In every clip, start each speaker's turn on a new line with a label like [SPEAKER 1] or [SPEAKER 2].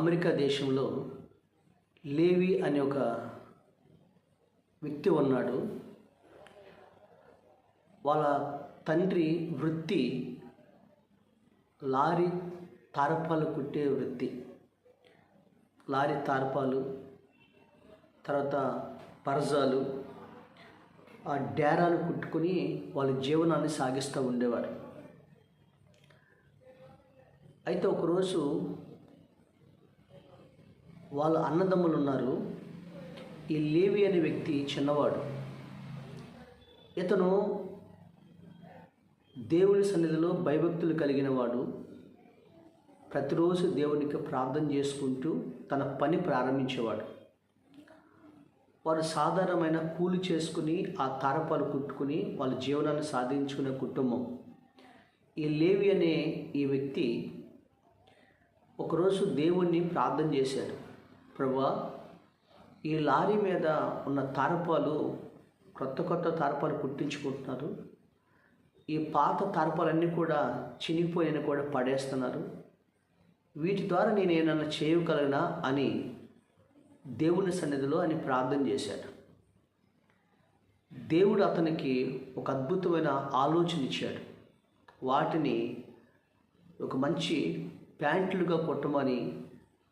[SPEAKER 1] America దేశంలో లేవి అనే ఒక వ్యక్తి ఉన్నాడు. వాళ్ళ తండ్రి వృత్తి లారీ తారపాలు కుట్టే వృత్తి. లారీ తారపాలు, తర్వాత పరజాలు, ఆ డేరాలు కుట్టుకుని వాళ్ళ జీవనాన్ని సాగిస్తూ ఉండేవారు. అయితే ఒకరోజు వాళ్ళ అన్నదమ్ములు ఉన్నారు. ఈ లేవి అనే వ్యక్తి చిన్నవాడు. ఇతను దేవుని సన్నిధిలో భయభక్తులు కలిగిన వాడు. ప్రతిరోజు దేవునికి ప్రార్థన చేసుకుంటూ తన పని ప్రారంభించేవాడు. వారు సాధారణమైన కూలి చేసుకుని ఆ తారపాలు కుట్టుకుని వాళ్ళ జీవనాన్ని సాధించుకునే కుటుంబం. ఈ లేవి అనే ఈ వ్యక్తి ఒకరోజు దేవుణ్ణి ప్రార్థన చేశాడు. ప్రభువా, ఈ లారీ మీద ఉన్న తారపాలు కొత్త తారపాలు కుట్టించుకుంటున్నారు. ఈ పాత తారపాలన్నీ కూడా చినిగిపోయిన కూడా పడేస్తున్నారు. వీటి ద్వారా నేను ఏమన్నా చేయగలనా అని దేవుని సన్నిధిలో అని ప్రార్థన చేశాడు. దేవుడు అతనికి ఒక అద్భుతమైన ఆలోచన ఇచ్చాడు. వాటిని ఒక మంచి ప్యాంట్లుగా కుట్టమని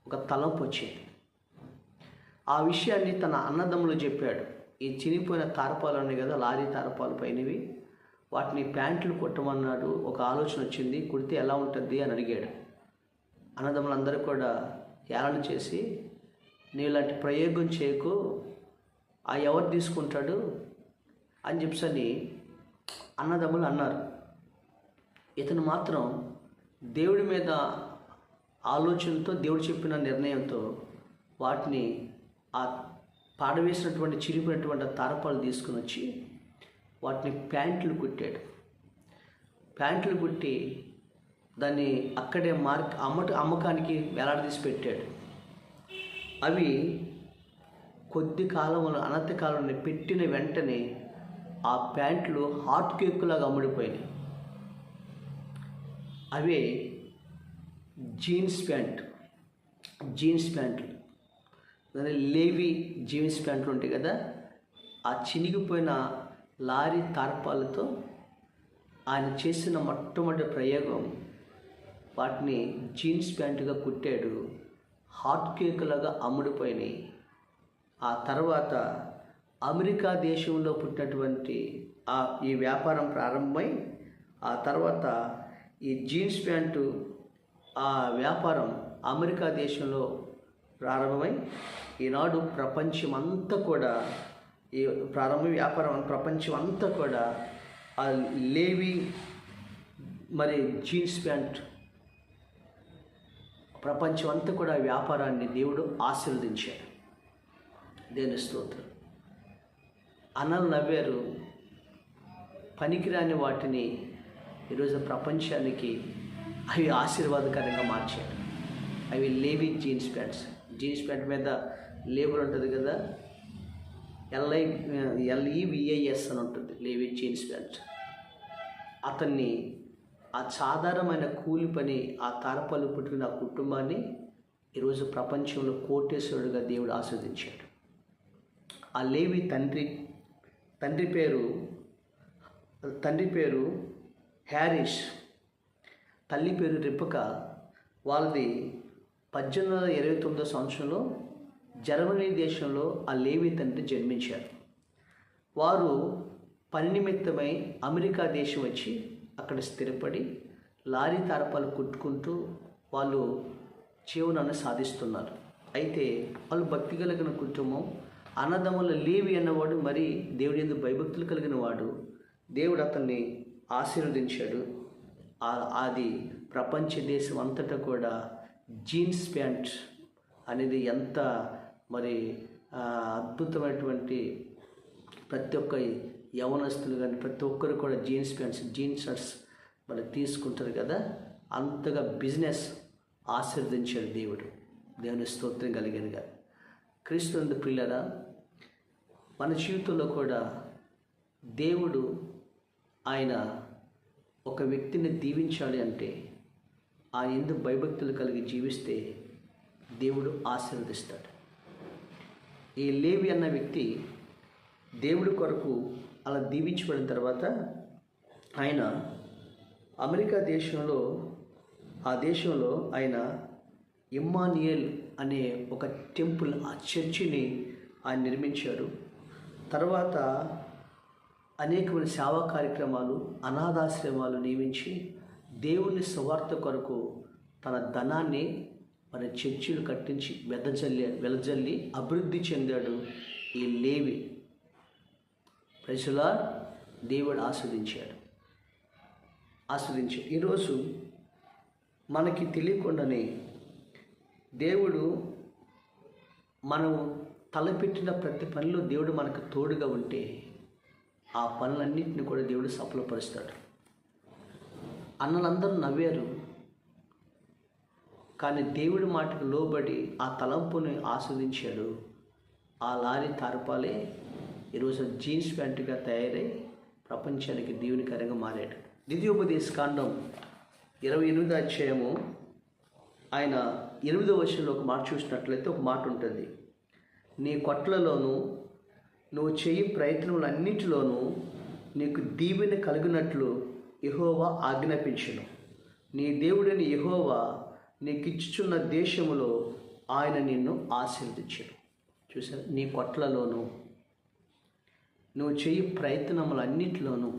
[SPEAKER 1] ఒక తలంపు వచ్చింది. ఆ విషయాన్ని తన అన్నదమ్ములు చెప్పాడు. ఈ చినిగిపోయిన తారపాలు ఉన్నాయి కదా, లారీ తారపాలు పైనవి, వాటిని ప్యాంట్లు కుట్టమన్నాడు. ఒక ఆలోచన వచ్చింది, కుడితే ఎలా ఉంటుంది అని అడిగాడు. అన్నదమ్ములందరూ కూడా ఏళన చేసి, నీ ఇలాంటి ప్రయోగం చేయకు, ఆ ఎవరు తీసుకుంటాడు అని చెప్పని అన్నదమ్ములు అన్నారు. ఇతను మాత్రం దేవుడి మీద ఆలోచనతో, దేవుడు చెప్పిన నిర్ణయంతో వాటిని ఆ పాడవేసినటువంటి చిరిగిపోయినటువంటి తారపాలు తీసుకుని వచ్చి వాటిని ప్యాంట్లు కుట్టాడు. ప్యాంట్లు కుట్టి దాన్ని అక్కడే అమ్మకానికి వేలాడదీసి పెట్టాడు. అవి కొద్ది కాలంలో, అనతి కాలంలో పెట్టిన వెంటనే ఆ ప్యాంట్లు హాట్ కేకులాగా అమ్ముడిపోయినాయి. అవే జీన్స్ ప్యాంట్లు, లేవి జీన్స్ ప్యాంట్లు ఉంటాయి కదా, ఆ చినిగిపోయిన లారీ తార్పాలతో ఆయన చేసిన మొట్టమొదటి ప్రయోగం వాటిని జీన్స్ ప్యాంటుగా కుట్టాడు. హాట్ కేకులాగా అమ్ముడిపోయినాయి. ఆ తర్వాత అమెరికా దేశంలో పుట్టినటువంటి ఈ వ్యాపారం ప్రారంభమై, ఆ తర్వాత ఈ జీన్స్ ప్యాంటు ఆ వ్యాపారం అమెరికా దేశంలో ప్రారంభమై ఈనాడు ప్రపంచమంతా కూడా ఈ వ్యాపారం ప్రపంచం అంతా కూడా ఆ లేవి మరి జీన్స్ ప్యాంట్ ప్రపంచం అంతా కూడా వ్యాపారాన్ని దేవుడు ఆశీర్వదించాడు. దేవుని స్తోత్రం. అన్నలు నవ్వారు. పనికిరాని వాటిని ఈరోజు ప్రపంచానికి అవి ఆశీర్వాదకరంగా మార్చాడు. అవి లేవి జీన్స్ ప్యాంట్ మీద లేబుల్ ఉంటుంది కదా, LEVIS అని ఉంటుంది, లేవి జీన్స్ ప్యాంట్. అతన్ని ఆ సాధారణమైన కూలి పని, ఆ తారపాలు పుట్టిన ఆ కుటుంబాన్ని ఈరోజు ప్రపంచంలో కోటేశ్వరుడుగా దేవుడు ఆస్వాదించాడు. ఆ లేవి తండ్రి పేరు హ్యారిస్, తల్లి పేరు రిబకా. వాళ్ళది 1829 సంవత్సరంలో జర్మనీ దేశంలో ఆ లేవి తండ్రి జన్మించారు. వారు పని నిమిత్తమై అమెరికా దేశం వచ్చి అక్కడ స్థిరపడి లారీ తారపాలు కుట్టుకుంటూ వాళ్ళు జీవనాన్ని సాధిస్తున్నారు. అయితే వాళ్ళు భక్తి కలిగిన కుటుంబం. అన్నదమ్ముల లేవి అన్నవాడు మరి దేవుడి యందు భయభక్తులు కలిగిన వాడు. దేవుడు అతన్ని ఆశీర్వదించాడు. అది ప్రపంచ దేశం అంతటా కూడా జీన్స్ ప్యాంట్ అనేది ఎంత మరి అద్భుతమైనటువంటి, ప్రతి ఒక్క యవనస్తులు కానీ ప్రతి ఒక్కరు కూడా జీన్స్ షర్ట్స్ మరి తీసుకుంటారు కదా, అంతగా బిజినెస్ ఆశీర్వదించాడు దేవుడు. దేవుని స్తోత్రం కలిగినగా. క్రీస్తునందు ప్రియులారా, మన జీవితంలో కూడా దేవుడు ఆయన ఒక వ్యక్తిని దీవించాలి అంటే ఆయన యందు భయభక్తులు కలిగి జీవిస్తే దేవుడు ఆశీర్వదిస్తాడు. ఈ లేవి అన్న వ్యక్తి దేవుడి కొరకు అలా దీవించబడిన తర్వాత ఆయన అమెరికా దేశంలో ఆయన ఇమ్మానియేల్ అనే ఒక టెంపుల్, ఆ చర్చిని ఆయన నిర్మించాడు. తర్వాత అనేకమైన సేవా కార్యక్రమాలు, అనాథాశ్రమాలు నియమించి దేవుని కొరకు తన ధనాన్ని మన చర్చిలు కట్టించి వెదజల్లి అభివృద్ధి చెందాడు ఈ లేవి. Praise the lord. దేవుడు ఆస్వాదించాడు. ఈరోజు మనకి తెలియకుండానే దేవుడు మనం తలపెట్టిన ప్రతి పనిలో దేవుడు మనకు తోడుగా ఉంటే ఆ పనులన్నింటినీ కూడా దేవుడు సఫలపరుస్తాడు. అన్నలందరూ నవ్వారు, కానీ దేవుడి మాటకు లోబడి ఆ తలంపుని ఆస్వాదించాడు. ఆ లారీ తార్పాలే ఈరోజు జీన్స్ ప్యాంటుగా తయారై ప్రపంచానికి దీవెనకరంగా మారాడు. ద్వితీయోపదేశకాండం 28వ అధ్యాయము ఆయన 8వ వచనంలో ఒక మాట చూసినట్లయితే ఒక మాట ఉంటుంది. నీ కొట్లలోనూ నువ్వు చేయి ప్రయత్నములన్నింటిలోనూ నీకు దీవెన కలిగినట్లు యెహోవా ఆజ్ఞాపించును. నీ దేవుడైన యెహోవా నీకిచ్చుచున్న దేశములో ఆయన నిన్ను ఆశీర్వదించును. చూసారు, నీ కొట్లలోనూ నువ్వు చేయి ప్రయత్నములన్నింటిలోనూ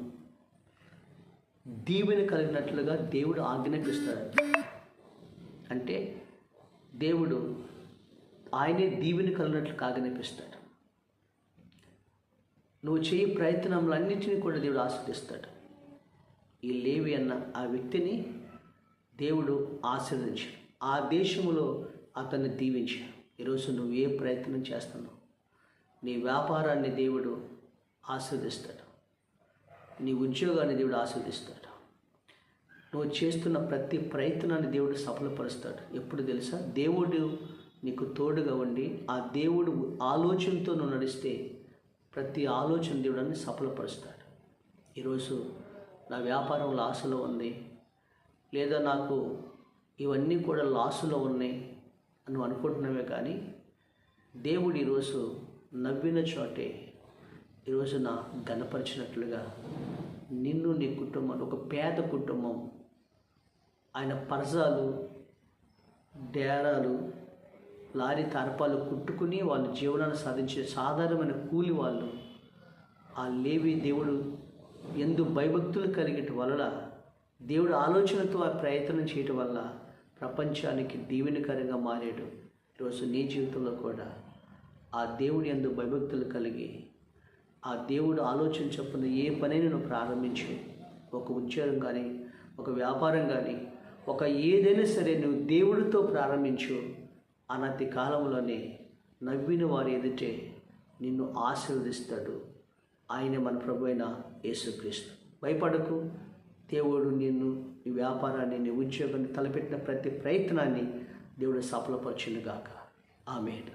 [SPEAKER 1] దీవెన కలిగినట్లుగా దేవుడు ఆజ్ఞాపిస్తాడు. అంటే దేవుడు ఆయనే దీవెన కలిగినట్లు ఆజ్ఞాపిస్తాడు. నువ్వు చేయి ప్రయత్నములన్నింటినీ కూడా దేవుడు ఆశీర్వదిస్తాడు. ఈ లేవి అన్న ఆ వ్యక్తిని దేవుడు ఆశీర్వదించాడు. ఆ దేశంలో అతన్ని దీవించాడు. ఈరోజు నువ్వు ఏ ప్రయత్నం చేస్తున్నావు? నీ వ్యాపారాన్ని దేవుడు ఆశీర్వదిస్తాడు. నీ ఉద్యోగాన్ని దేవుడు ఆశీర్వదిస్తాడు. నువ్వు చేస్తున్న ప్రతి ప్రయత్నాన్ని దేవుడు సఫలపరుస్తాడు. ఎప్పుడు తెలుసా? దేవుడు నీకు తోడుగా ఉండి ఆ దేవుడు ఆలోచనతో నువ్వు నడిస్తే ప్రతి ఆలోచన దేవుడిని సఫలపరుస్తాడు. ఈరోజు నా వ్యాపారం లాసులో ఉంది, లేదా నాకు ఇవన్నీ కూడా లాసులో ఉన్నాయి అని అనుకుంటున్నామే, కానీ దేవుడు ఈరోజు నవ్విన చోటే ఈరోజు నా ఘనపరిచినట్లుగా నిన్ను, నీ కుటుంబాన్ని, ఒక పేద కుటుంబం, ఆయన పరజాలు, డేరాలు, లారీ తార్పాలు కుట్టుకుని వాళ్ళు జీవనాన్ని సాధించే సాధారణమైన కూలి వాళ్ళు, ఆ లేవి దేవుడు ఎందు భయభక్తులు కలిగటం వలన, దేవుడు ఆలోచనతో ఆ ప్రయత్నం చేయటం వల్ల ప్రపంచానికి దీవెనకరంగా మారాడు. ఈరోజు నీ జీవితంలో కూడా ఆ దేవుడి యందు భయభక్తులు కలిగి ఆ దేవుడు ఆలోచన చొప్పున ఏ పనైనా నువ్వు ప్రారంభించు. ఒక ఉద్యోగం కానీ, ఒక వ్యాపారం కానీ, ఒక ఏదైనా సరే నువ్వు దేవుడితో ప్రారంభించు. అనతి కాలంలోనే నవ్విన వారి ఎదుటే నిన్ను ఆశీర్వదిస్తాడు. ఆయన మన ప్రభు అయిన యేసుక్రీస్తు. భయపడకు. దేవుడు నిన్ను, నీ వ్యాపారాన్ని, నీ ఉద్యోగాన్ని, తలపెట్టిన ప్రతి ప్రయత్నాన్ని దేవుడు సఫలపరచునుగాక. ఆమేన్.